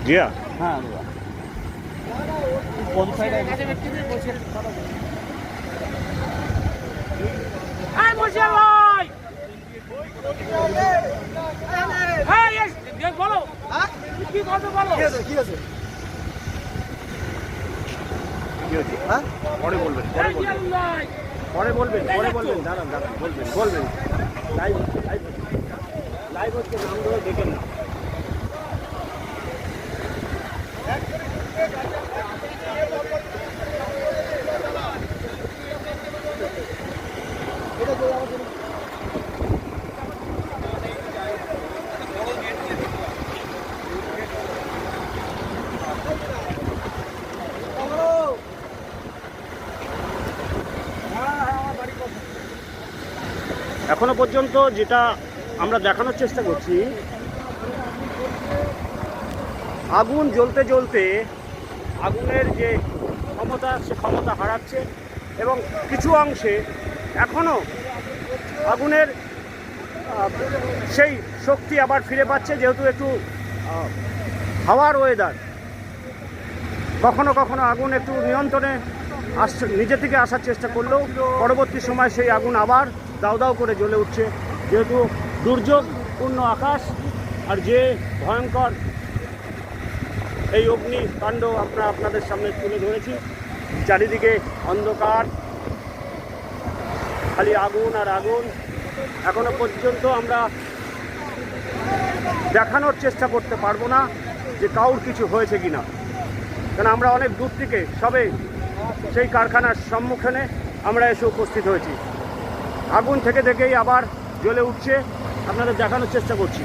জিয়া হ্যাঁ বলো কি কথা বলো কি আছে হ্যাঁ পরে বলবেন পরে বলবেন দাঁড়ান বলবেন লাইভ হচ্ছে নাম ধরে দেখেন না। এখনো পর্যন্ত যেটা আমরা দেখানোর চেষ্টা করছি, আগুন জ্বলতে জ্বলতে আগুনের যে ক্ষমতা সে ক্ষমতা হারাচ্ছে এবং কিছু অংশে এখনও আগুনের সেই শক্তি আবার ফিরে পাচ্ছে, যেহেতু একটু হাওয়ার ওয়েদার। কখনো কখনো আগুন একটু নিয়ন্ত্রণে আসছে, নিজে থেকে আসার চেষ্টা করলেও পরবর্তী সময় সেই আগুন আবার দাউ দাউ করে জ্বলে উঠছে, যেহেতু দুর্যোগপূর্ণ আকাশ আর যে ভয়ঙ্কর এই অগ্নিকাণ্ড আমরা আপনাদের সামনে তুলে ধরেছি। চারিদিকে অন্ধকার, খালি আগুন আর আগুন। এখনো পর্যন্ত আমরা দেখানোর চেষ্টা করতে পারবো না যে কাউর কিছু হয়েছে কিনা, কারণ আমরা অনেক দূর থেকে সবে সেই কারখানার সম্মুখীনে আমরা এসে উপস্থিত হয়েছি। আগুন থেকে থেকেই আবার জ্বলে উঠছে, আপনাদের দেখানোর চেষ্টা করছি।